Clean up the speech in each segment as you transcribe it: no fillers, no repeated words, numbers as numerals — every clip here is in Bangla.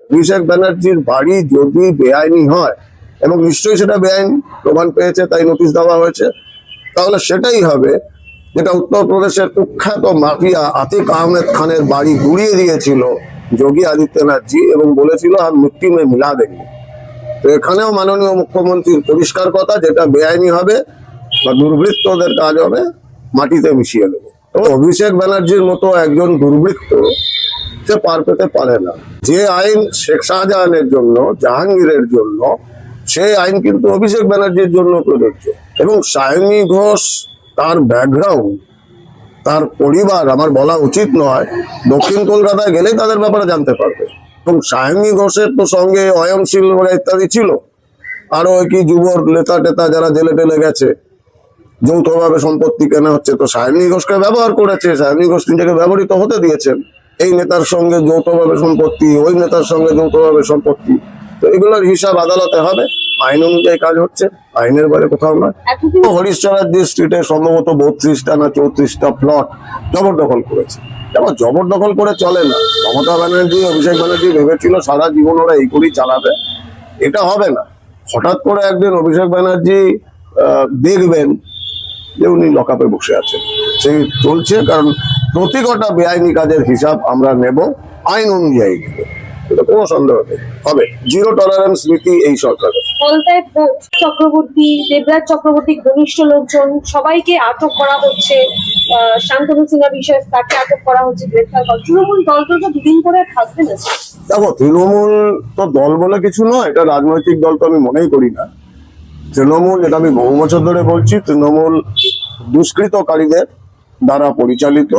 অভিষেক ব্যানার্জির বাড়ি যদি বেআইনি হয় এবং নিশ্চয়ই সেটা বেআইন প্রমাণ পেয়েছে তাই নোটিশ দেওয়া হয়েছে, তাহলে সেটাই হবে যেটা উত্তরপ্রদেশের কুখ্যাত মাফিয়া আতিক আহমেদ খানের বাড়ি গুড়িয়ে দিয়েছিল যোগী আদিত্যনাথজি এবং বলেছিল আর মিট্টি মে মিলা দেंगे। তো এখানেও মাননীয় মুখ্যমন্ত্রীর পরিষ্কার কথা, যেটা বেআইনি হবে বা দুর্বৃত্তদের কাজ হবে মাটিতে মিশিয়ে দেবো। অভিষেক ব্যানার্জির মতো একজন দুর্বৃত্ত সে পার পেতে পারে না। যে আইন শেখ শাহজাহানের জন্য, জাহাঙ্গীরের জন্য, সেই আইন কিন্তু অভিষেক ব্যানার্জির জন্য প্রযোজ্য। এবং সায়নী ঘোষ, তার ব্যাকগ্রাউন্ড, তার পরিবার, আমার বলা উচিত নয়, দক্ষিণ কলকাতায় গেলেই তাদের ব্যাপারে জানতে পারবে। এবং সায়নী ঘোষের তো সঙ্গে অয়নশীল ইত্যাদি ছিল, আরো কি যুবর নেতা টেতা যারা জেলে টেলে গেছে, যৌথভাবে সম্পত্তি কেনা হচ্ছে। তো সায়নী ঘোষকে ব্যবহার করেছে, সায়নী ঘোষ নিজেকে ব্যবহৃত হতে দিয়েছেন। এই নেতার সঙ্গে যৌথভাবে সম্পত্তি, ওই নেতার সঙ্গে যৌথভাবে সম্পত্তি, তো এগুলোর হিসাব আদালতে হবে। আইন অনুযায়ী কাজ হচ্ছে, আইনের বাইরে কোথাও নয়। হরিশ্চন্দ্র স্ট্রিটে সম্ভবত 32টা না 34টা প্লট জবরদখল করেছে। এবার জবরদখল করে চলে না। মমতা ব্যানার্জি, অভিষেক ব্যানার্জি ভেবেছিল সারা জীবন ওরা এই করেই চালাবে, এটা হবে না। হঠাৎ করে একদিন অভিষেক ব্যানার্জি দেখবেন যে উনি লকআপে বসে আছেন। সেই চলছে, কারণ প্রতি কটা বেআইনি কাজের হিসাব আমরা নেব, আইন অনুযায়ী নেব, এটা কোনো সন্দেহ নেই। হবে জিরো টলারেন্স নীতি এই সরকারের। চক্রবর্তী, দেবরাজ চক্রবর্তী ঘনিষ্ঠ লোকজন সবাইকে আটক করা হচ্ছে। শান্তনু সিনহা বিশেষ তাকে আটক করা হচ্ছে, গ্রেফতার করা। তৃণমূল দলটা তো দুদিন করে থাকবে না। দেখো, তৃণমূল তো দল বলে কিছু নয়, এটা রাজনৈতিক দল তো আমি মনেই করি না। তৃণমূল, এটা আমি বহু বছর ধরে বলছি, তৃণমূল দুষ্কৃতকারীদের দ্বারা পরিচালিত,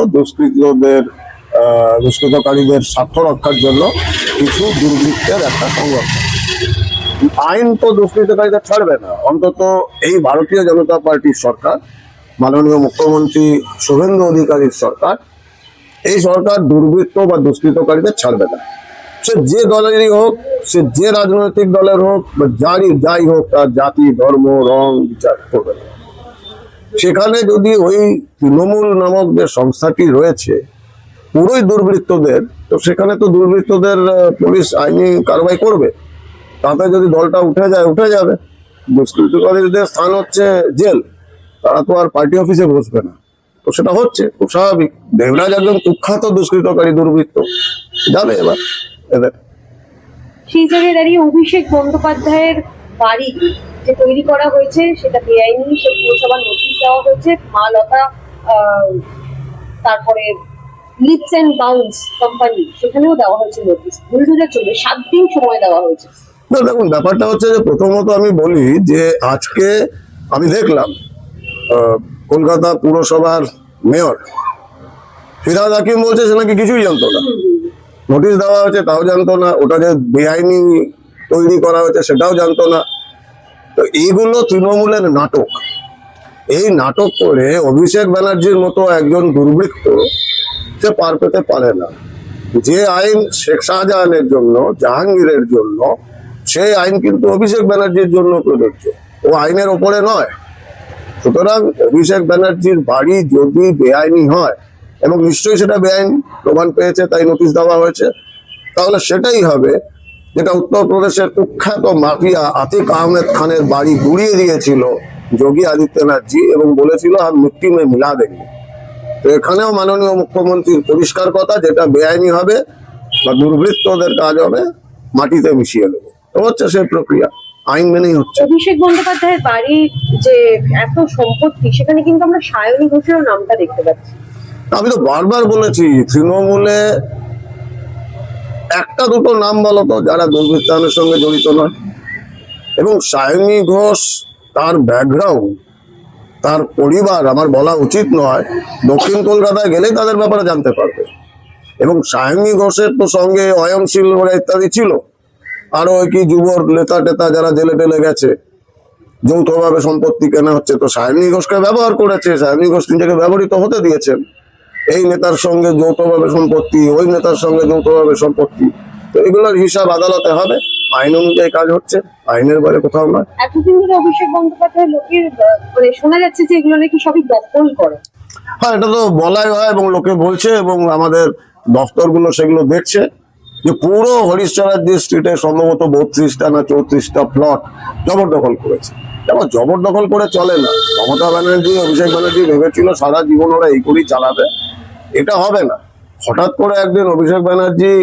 দুষ্কৃতকারীদের স্বার্থ রক্ষার জন্য কিছু দুর্বৃত্তের একটা সংগঠন। আইন তো দুষ্কৃতকারীদের ছাড়বে না। অন্তত এই ভারতীয় জনতা পার্টির সরকার, মাননীয় মুখ্যমন্ত্রী শুভেন্দু অধিকারীর সরকার, এই সরকার দুর্বৃত্ত বা দুষ্কৃতকারীদের ছাড়বে না। সে যে দলেরই হোক, সে যে রাজনৈতিক দলের হোক বা যাই হোক, তার জাতি, ধর্ম, রং বিচার করবে না। সেখানে যদি ওই তৃণমূল নামক যে সংস্থাটি রয়েছে পুরোই দুর্বৃত্তদের, তো সেখানে তো দুর্বৃত্তদের পুলিশ আইনি কারবাই করবে। তাতে যদি দলটা উঠে যাবে। দুষ্কৃতকারীদের স্থান হচ্ছে জেল, তারা তো আর পার্টি অফিসে বসবে না। তো সেটা হচ্ছে খুব স্বাভাবিক। দেবরাজ একজন কুখ্যাত দুষ্কৃতকারী, দুর্বৃত্ত, যাবে এবার এদের। সেই জায়গায় দাঁড়িয়ে অভিষেক বন্দ্যোপাধ্যায়ের বাড়ি যে তৈরি করা হয়েছে সেটা বেআইনি, সে পুরসভার নোটিশ দেওয়া হয়েছে। মা লতা, তারপরে লিপস এন্ড বাউন্স কোম্পানি, সেখানেও দেওয়া হয়েছে নোটিশ। বুলডোজার চলবে, 7 দিন সময় দেওয়া হয়েছে। না, দেখুন, ব্যাপারটা হচ্ছে যে প্রথমত আমি বলি যে আজকে আমি দেখলাম কলকাতা পুরসভার মেয়র ফিরহাদ হাকিম বলছে সে নাকি কিছুই জানতো না। নোটিশ দেওয়া হয়েছে তাও জানতো না, ওটা যে বেআইনি তৈরি করা হয়েছে সেটাও জানতো না। তো এইগুলো তৃণমূলের নাটক। এই নাটক করে অভিষেক ব্যানার্জির মতো একজন দুর্বৃত্ত সে পার পেতে পারে না। যে আইন শেখ শাহজাহানের জন্য, জাহাঙ্গীরের জন্য, সেই আইন কিন্তু অভিষেক ব্যানার্জির জন্য প্রযোজ্য, ও আইনের ওপরে নয়। সুতরাং অভিষেক ব্যানার্জির বাড়ি যদি বেআইনি হয় এবং নিশ্চয়ই সেটা বেআইন প্রমাণ পেয়েছে তাই নোটিশ দেওয়া হয়েছে, তাহলে সেটাই হবে যেটা উত্তরপ্রদেশের কুখ্যাত মাফিয়া আতিক আহমেদ খানের বাড়ি গুড়িয়ে দিয়েছিল যোগী আদিত্যনাথজি এবং বলেছিল আর মিট্টি মে মিলা দেंगे। তো এখানেও মাননীয় মুখ্যমন্ত্রীর পরিষ্কার কথা, যেটা বেআইনি হবে বা দুর্বৃত্তদের কাজ হবে মাটিতে মিশিয়ে দেবো। তো হচ্ছে সেই প্রক্রিয়া, আইন মেনেই হচ্ছে। অভিষেক বন্দ্যোপাধ্যায়ের বাড়ি যে এত সম্পত্তি, সেখানে কিন্তু আমরা সায়নী ঘোষের নামটা দেখতে পাচ্ছি। আমি তো বারবার বলেছি, তৃণমূলে একটা দুটো নাম বলো তো যারা দুর্বৃত্তায়নের সঙ্গে জড়িত নয়। এবং সায়নী ঘোষ, তার ব্যাকগ্রাউন্ড, তার পরিবার, আমার বলা উচিত নয়, দক্ষিণ কলকাতায় গেলেই তাদের ব্যাপারে জানতে পারবে। এবং সায়নী ঘোষের তো সঙ্গে অয়নশীল ইত্যাদি ছিল, আরো কি যুবর নেতা টেতা যারা জেলে টেলে গেছে, যৌথভাবে সম্পত্তি কেনা হচ্ছে। তো সায়নী ঘোষকে ব্যবহার করেছে, সায়নী ঘোষ নিজেকে ব্যবহৃত হতে দিয়েছেন। এই নেতার সঙ্গে যৌথভাবে সম্পত্তি, ওই নেতার সঙ্গে যৌথভাবে সম্পত্তি, তো এগুলোর হিসাব আদালতে হবে। আইন অনুযায়ী কাজ হচ্ছে, আইনের বাইরে কোথাও নয়। এতদিন ধরে অভিষেক বন্দ্যোপাধ্যায় লোকের শোনা যাচ্ছে যে এগুলো নাকি সবই দখল করে। হ্যাঁ, এটা তো বলাই হয় এবং লোকে বলছে এবং আমাদের দফতরগুলো সেগুলো দেখছে। যে পুরো হরিশ্চন্দ্র স্ট্রিটে সম্ভবত 32টা না 34টা প্লট জবরদখল করেছে। এবার জবরদখল করে চলে না। মমতা ব্যানার্জি, অভিষেক ব্যানার্জি ভেবেছিল সারা জীবন ওরা এই করেই চালাবে, এটা হবে না। হঠাৎ করে একদিন অভিষেক ব্যানার্জি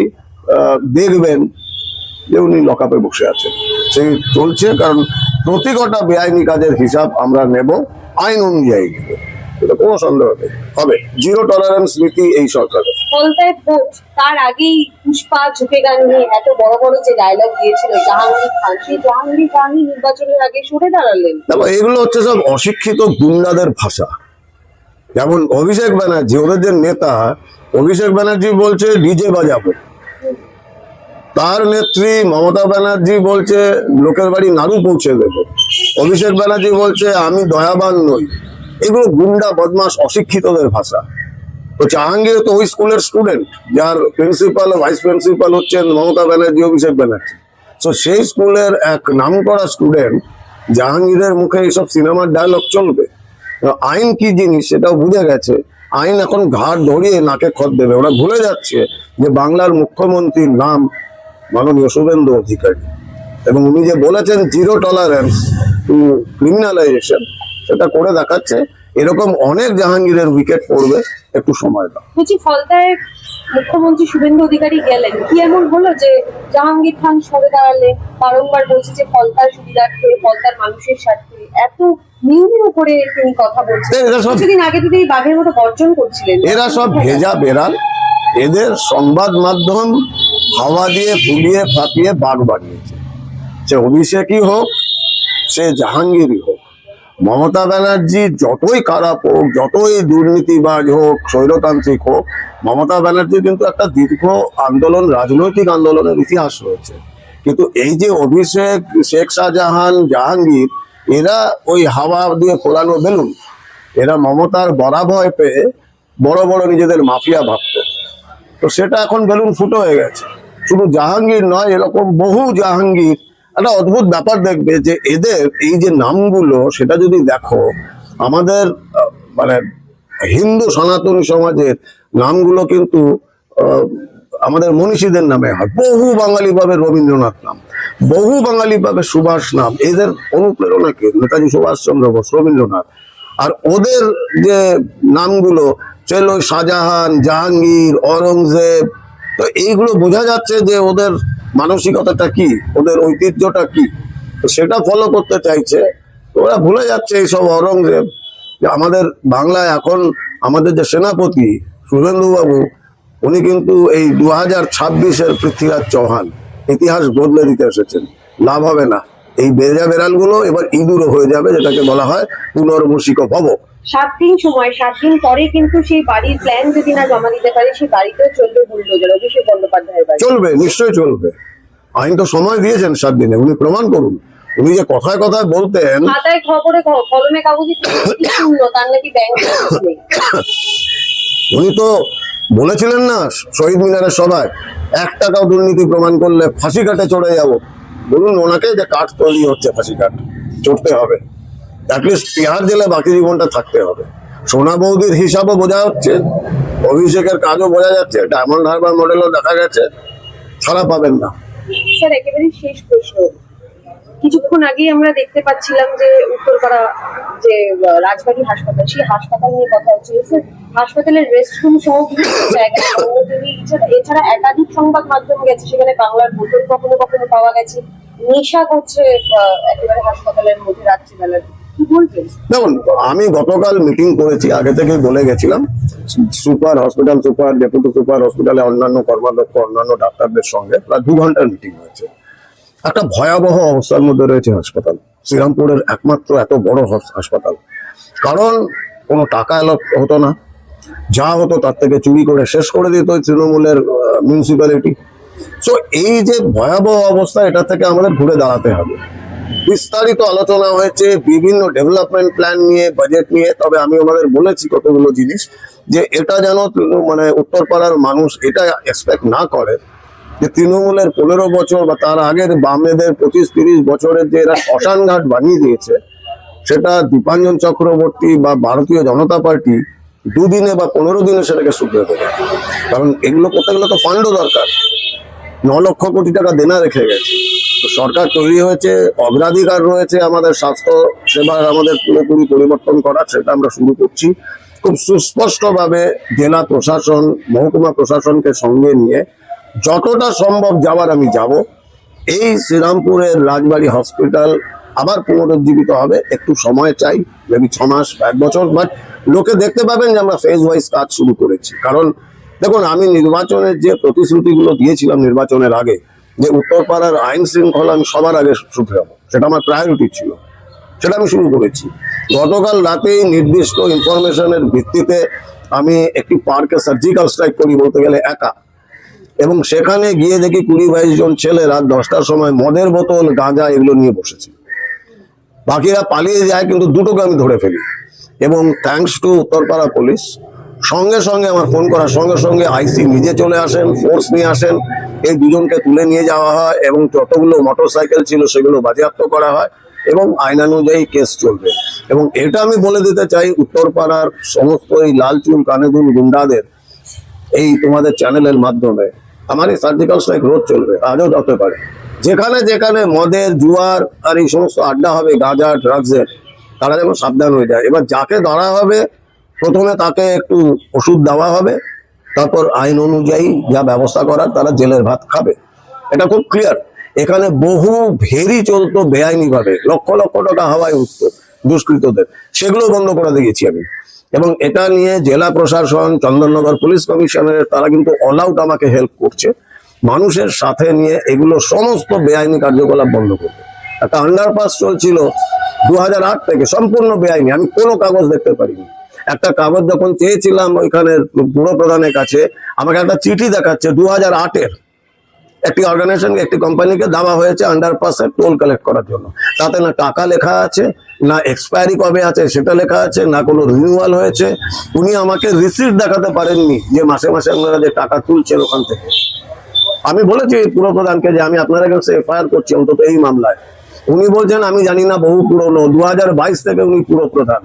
দেখবেন যে উনি লকআপে বসে আছেন। সেই চলছে, কারণ প্রতি কটা বেআইনি কাজের হিসাব আমরা নেব, আইন অনুযায়ী নেব, এটা কোনো সন্দেহ নেই। হবে জিরো টলারেন্স নীতি এই সরকারের। ফলতায় ভোট তার আগেই পুষ্পা ঝুঁকে গান নিয়ে এত বড় বড় যে ডায়লগ দিয়েছিল জাহাঙ্গীর খান, সেই জাহাঙ্গীর খানই নির্বাচনের আগে সরে দাঁড়ালেন। দেখো, এগুলো হচ্ছে সব অশিক্ষিত গুন্ডাদের ভাষা। যেমন অভিষেক ব্যানার্জি, ওদের যে নেতা, অভিষেক ব্যানার্জি বলছে ডিজে বাজাবো, তার নেত্রী মমতা ব্যানার্জি বলছে লোকের বাড়ি নাড়ু পৌঁছে দেবো, অভিষেক ব্যানার্জি বলছে আমি দয়াবান নই। এগুলো গুন্ডা বদমাস অশিক্ষিতদের ভাষা। তো জাহাঙ্গীর তো ওই স্কুলের স্টুডেন্ট, যার প্রিন্সিপাল ও ভাইস প্রিন্সিপাল হচ্ছেন মমতা ব্যানার্জি, অভিষেক ব্যানার্জি। তো সেই স্কুলের এক নামকরা স্টুডেন্ট জাহাঙ্গীরের মুখে এইসব সিনেমার ডায়লগ চলবে? আইন কি জিনিস সেটাও বুঝে গেছে। আইন এখন ঘাট ধরিয়ে নাকে খত দেবে। ওরা ভুলে যাচ্ছে যে বাংলার মুখ্যমন্ত্রীর নাম মাননীয় শুভেন্দু অধিকারী, এবং উনি যে বলেছেন জিরো টলারেন্স টু ক্রিমিনালাইজেশন, সেটা করে দেখাচ্ছে। এরকম অনেক জাহাঙ্গীরের উইকেট পড়বে, একটু সময় দাও। বলছি, ফলতায় মুখ্যমন্ত্রী শুভেন্দু অধিকারী গেলেন, কি এমন হলো যে জাহাঙ্গীর খান সরে দাঁড়ালে? বারংবার বলছে যে ফলতার সুবিধার্থে, ফলতার মানুষের স্বার্থে, এত নিয়মের উপরে তিনি কথা বলছেন। কিছুদিন আগে তো তিনি বাঘের মতো গর্জন করছিলেন। এরা সব ভেজা বেড়াল, এদের সংবাদ মাধ্যম হাওয়া দিয়ে ফুলিয়ে ফাটিয়ে বাঘ বানিয়েছে। সে অভিষেকই হোক, সে জাহাঙ্গীরই হোক, মমতা ব্যানার্জি যতই খারাপ হোক, যতই দুর্নীতিবাজ হোক, স্বৈরতান্ত্রিক হোক, মমতা ব্যানার্জি কিন্তু একটা দীর্ঘ আন্দোলন, রাজনৈতিক আন্দোলনের ইতিহাস রয়েছে। কিন্তু এই যে অভিষেক, শেখ শাহজাহান, জাহাঙ্গীর, এরা ওই হাওয়া দিয়ে ফোলানো বেলুন। এরা মমতার বরাভয় পেয়ে বড় বড় নিজেদের মাফিয়া ভাবত। তো সেটা এখন বেলুন ফুটো হয়ে গেছে। শুধু জাহাঙ্গীর নয়, এরকম বহু জাহাঙ্গীর। একটা অদ্ভুত ব্যাপার দেখবে যে এদের এই যে নামগুলো, সেটা যদি দেখো, আমাদের মানে হিন্দু সনাতনী সমাজের নামগুলো কিন্তু আমাদের মনীষীদের নামে হয়। বহু বাঙালি পাবে রবীন্দ্রনাথ নাম, বহু বাঙালি পাবে সুভাষ নাম। এদের অনুপ্রেরণা কে? নেতাজি সুভাষচন্দ্র বোস, রবীন্দ্রনাথ। আর ওদের যে নামগুলো ছিল শাহজাহান, জাহাঙ্গীর, অরঙ্গজেব। তো এইগুলো বোঝা যাচ্ছে যে ওদের মানসিকতাটা কি, ওদের ঐতিহ্যটা কি, তো সেটা ফলো করতে চাইছে। ওরা ভুলে যাচ্ছে এইসব অরঙ্গজেব। যে আমাদের বাংলায় এখন আমাদের যে সেনাপতি শুভেন্দু বাবু, উনি কিন্তু এই 2026-এর পৃথ্বীরাজ চৌহান, ইতিহাস বদলে দিতে এসেছেন। লাভ হবে না, এই বেজা বেড়ালগুলো এবার ইঁদুরও হয়ে যাবে, যেটাকে বলা হয় পুনর্বসিক ভব। 7 দিন সময়, 7 দিন পরে কিন্তু সেই বাড়ির প্ল্যান যদি না জমা দিতে পারে, সেই বাড়িতেও চলবে বুলডোজার। অভিষেক বন্দ্যোপাধ্যায়ের বাড়ি চলবে, নিশ্চয়ই চলবে। আইন তো সময় দিয়েছেন 7 দিনে, উনি প্রমাণ করুন। উনি যে কথায় কথায় বলতেন, খাতায় খবরে কলমে কাগজে শূন্য, তার নাকি ব্যাংক নেই। উনি তো বলেছিলেন না শহীদ মিনারের সভায়, 1 টাকাও দুর্নীতি প্রমাণ করলে ফাঁসি কাটে চড়ে যাব। বলুন ওনাকে যে কাঠ তৈরি হচ্ছে, ফাঁসি কাঠ চড়তে হবে, অ্যাটলিস্ট তিহার জেলে বাকি জীবনটা থাকতে হবে। সোনা বৌদির হিসাবও বোঝা হচ্ছে, অভিষেকের কাজও বোঝা যাচ্ছে, ডায়মন্ড হারবার মডেলও দেখা গেছে। ছাড়া পাবেন না। স্যার, একেবারে শেষ প্রশ্ন। কিছুক্ষণ আগেই আমরা দেখতে পাচ্ছিলাম যে উত্তরপাড়া যে রাজবাড়ী হাসপাতাল, সেই হাসপাতাল নিয়ে কথা হচ্ছে। স্যার, হাসপাতালের রেস্টরুম সহ বিভিন্ন জায়গায় এছাড়া একাধিক সংবাদ মাধ্যম গেছে, সেখানে বাংলার বোতল কখনো কখনো পাওয়া গেছে। নেশা করছে একেবারে হাসপাতালের মধ্যে রাত্রিবেলা। কি বলবেন? দেখুন, আমি গতকাল মিটিং করেছি, আগে থেকে বলে গেছিলাম, super hospital super, deputy super হসপিটালে অন্যান্য কর্মাধ্যক্ষ, অন্যান্য ডাক্তারদের সঙ্গে প্রায় 2 ঘন্টার মিটিং হয়েছে। একটা ভয়াবহ অবস্থার মধ্যে রয়েছে হাসপাতাল, শ্রীরামপুরের একমাত্র এত বড় হাসপাতাল। কারণ কোনো টাকা এলো হতো না, যা হতো তার থেকে চুরি করে শেষ করে দিত তৃণমূলের মিউনিসিপ্যালিটি। সো এই যে ভয়াবহ অবস্থা, এটা থেকে আমাদের ঘুরে দাঁড়াতে হবে। বিস্তারিত আলোচনা হয়েছে বিভিন্ন ডেভেলপমেন্ট প্ল্যান নিয়ে, বাজেট নিয়ে। তবে আমি ওনাদের বলেছি কতগুলো জিনিস, যে এটা যেন মানে উত্তরপাড়ার মানুষ এটা এক্সপেক্ট না করে যে তৃণমূলের 15 বছর বা তার আগের বামেদের 25-30 বছরের যে এরা শ্মশানঘাট বানিয়ে দিয়েছে, সেটা দীপাঞ্জন চক্রবর্তী বা ভারতীয় জনতা পার্টি 2 দিনে বা 15 দিনে সেটাকে শুধরে দেবে। কারণ এগুলো করতে গেলে তো ফান্ডও দরকার। লক্ষ কোটি টাকা দেনা রেখে গেছে। তো সরকার তৈরি হয়েছে, অগ্রাধিকার রয়েছে আমাদের স্বাস্থ্য সেবার আমাদের পুরোপুরি পরিবর্তন করা, সেটা আমরা শুরু করছি। খুব সুস্পষ্টভাবে জেলা প্রশাসন, মহকুমা প্রশাসনকে সঙ্গে নিয়ে যতটা সম্ভব যাওয়ার আমি যাব। এই শ্রীরামপুরের রাজবাড়ি হসপিটাল আবার পুনরুজ্জীবিত হবে, একটু সময় চাই, মেবি 6 মাস 1 বছর, বাট লোকে দেখতে পাবেন যে আমরা ফেজ ওয়াইজ কাজ শুরু করেছি। কারণ দেখুন, আমি নির্বাচনের যে প্রতিশ্রুতিগুলো দিয়েছিলাম নির্বাচনের আগে, যে উত্তরপাড়ার আইন শৃঙ্খলা আমি সবার আগে শুধরাবো, সেটা আমার প্রায়োরিটি ছিল, সেটা আমি শুরু করেছি। গতকাল রাতেই নির্দিষ্ট ইনফরমেশনের ভিত্তিতে আমি একটি পার্কে সার্জিক্যাল স্ট্রাইক করি, বলতে গেলে একা, এবং সেখানে গিয়ে দেখি 20-22 জন ছেলে রাত 10টার সময় মদের বোতল, গাঁজা এগুলো নিয়ে বসেছে। বাকিরা পালিয়ে যায়, কিন্তু দুটোকে আমি ধরে ফেলি। এবং থ্যাঙ্কস টু উত্তরপাড়া পুলিশ, সঙ্গে সঙ্গে আমার ফোন করার সঙ্গে সঙ্গে আইসি নিজে চলে আসেন, ফোর্স নিয়ে আসেন, এই দুজনকে তুলে নিয়ে যাওয়া হয় এবং যতগুলো মোটরসাইকেল ছিল সেগুলো বাজেয়াপ্ত করা হয় এবং আইনানুযায়ী কেস চলবে। এবং এটা আমি বলে দিতে চাই উত্তরপাড়ার সমস্ত এই লাল চুল কানে দুল গুন্ডাদের, এই তোমাদের চ্যানেলের মাধ্যমে আমার এই সার্জিক্যাল স্ট্রাইক রোজ চলবে, আজও হতে পারে। যেখানে যেখানে মদের, জুয়ার আর এই সমস্ত আড্ডা হবে, গাঁজা ড্রাগসের, তারা যেন সাবধান হয়ে যায়। এবার যাকে ধরা হবে প্রথমে তাকে একটু ওষুধ দেওয়া হবে, তারপর আইন অনুযায়ী যা ব্যবস্থা করার তারা জেলের ভাত খাবে। এটা খুব ক্লিয়ার। এখানে বহু ভেরি চলতো বেআইনি ভাবে, লক্ষ লক্ষ টাকা হাওয়ায় উঠতো দুষ্কৃতদের, সেগুলো বন্ধ করে দিয়েছি আমি। এবং এটা নিয়ে জেলা প্রশাসন, চন্দননগর পুলিশ কমিশনারের, তারা কিন্তু অল আউট আমাকে হেল্প করছে মানুষের সাথে নিয়ে এগুলো সমস্ত বেআইনি কার্যকলাপ বন্ধ করবে। একটা আন্ডারপাস চলছিল 2008 থেকে, সম্পূর্ণ বেআইনি, আমি কোনো কাগজ দেখতে পারিনি। একটা কাগজ যখন চেয়েছিলাম ওইখানের পুর প্রধানের কাছে, আমাকে একটা চিঠি দেখাচ্ছে 2008-এর, একটি অর্গানাইজেশনকে, একটি কোম্পানিকে দেওয়া হয়েছে আন্ডারপাসের টোল কালেক্ট করার জন্য। তাতে না টাকা লেখা আছে, না এক্সপায়ারি কবে আছে সেটা লেখা আছে, না কোনো রিনিউয়াল হয়েছে। উনি আমাকে রিসিপ্ট দেখাতে পারেননি যে মাসে মাসে আপনারা যে টাকা তুলছেন ওখান থেকে। আমি বলেছি পুর প্রধানকে যে আমি আপনাদের কাছে এফআইআর করছি অন্তত এই মামলায়। উনি বলছেন আমি জানি না, বহু পুরনো, 2022 থেকে উনি পুর প্রধান,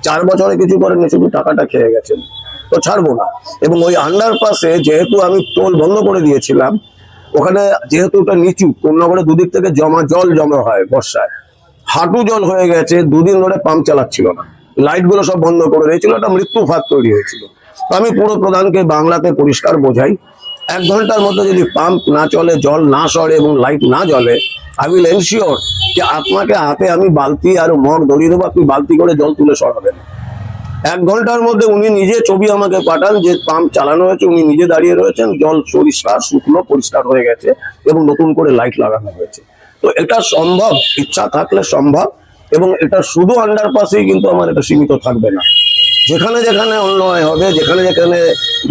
4 বছরে কিছু করেননি, শুধু টাকাটা খেয়ে গেছেন। তো ছাড়বো না। এবং ওই আন্ডারপাসে যেহেতু আমি টোল বন্ধ করে দিয়েছিলাম, ওখানে যেহেতু ওটা নিচু, কোন্নগরে দুদিক থেকে জল জমা হয় বর্ষায়, হাঁটু জল হয়ে গেছে, 2 দিন ধরে পাম্প চালাচ্ছিল না, লাইটগুলো সব বন্ধ করে দিয়েছিল, একটা মৃত্যু ফাঁদ তৈরি হয়েছিল। তো আমি পুর প্রধানকে বাংলাতে পরিষ্কার বোঝাই, 1 ঘন্টার মধ্যে যদি পাম্প না চলে, জল না সরে এবং লাইট না জ্বলে, আই উইল এনশিওর যে আপনাকে হাতে আমি বালতি আর মগ ধরিয়ে দেবো, আপনি বালতি করে জল তুলে সরাবেন। 1 ঘন্টার মধ্যে উনি নিজে ছবি আমাকে পাঠান যে পাম্প চালানো হয়েছে, উনি নিজে দাঁড়িয়ে রয়েছেন, জল পরিষ্কার, শুকনো পরিষ্কার হয়ে গেছে এবং নতুন করে লাইট লাগানো হয়েছে। তো এটা সম্ভব, ইচ্ছা থাকলে সম্ভব। এবং এটা শুধু আন্ডারপাসেই কিন্তু আমার এটা সীমিত থাকবে না, যেখানে যেখানে অন্যায় হবে, যেখানে যেখানে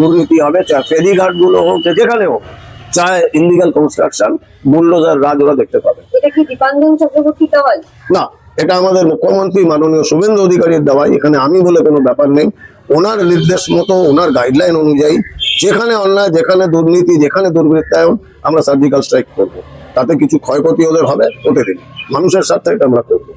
দুর্নীতি হবে, চাहे ফেরিঘাট গুলো হোক, যেখানে হোক, চাहे ইলিগাল কনস্ট্রাকশন, বুলডোজার রাজ ওরা দেখতে পাবে। এটা কি দীপাঞ্জন চক্রবর্তী দেওয়াল? না, এটা আমাদের মুখ্যমন্ত্রী মাননীয় শুভেন্দু অধিকারীর দেওয়াই। এখানে আমি বলে কোনো ব্যাপার নেই। ওনার নির্দেশ মতো, ওনার গাইডলাইন অনুযায়ী যেখানে অন্যায়, যেখানে দুর্নীতি, যেখানে দুর্বৃত্তায়ন, আমরা সার্জিক্যাল স্ট্রাইক করবো। তাতে কিছু ক্ষয়ক্ষতি ওদের হবে, হতে দিন, মানুষের সাথে এটা আমরা করবো।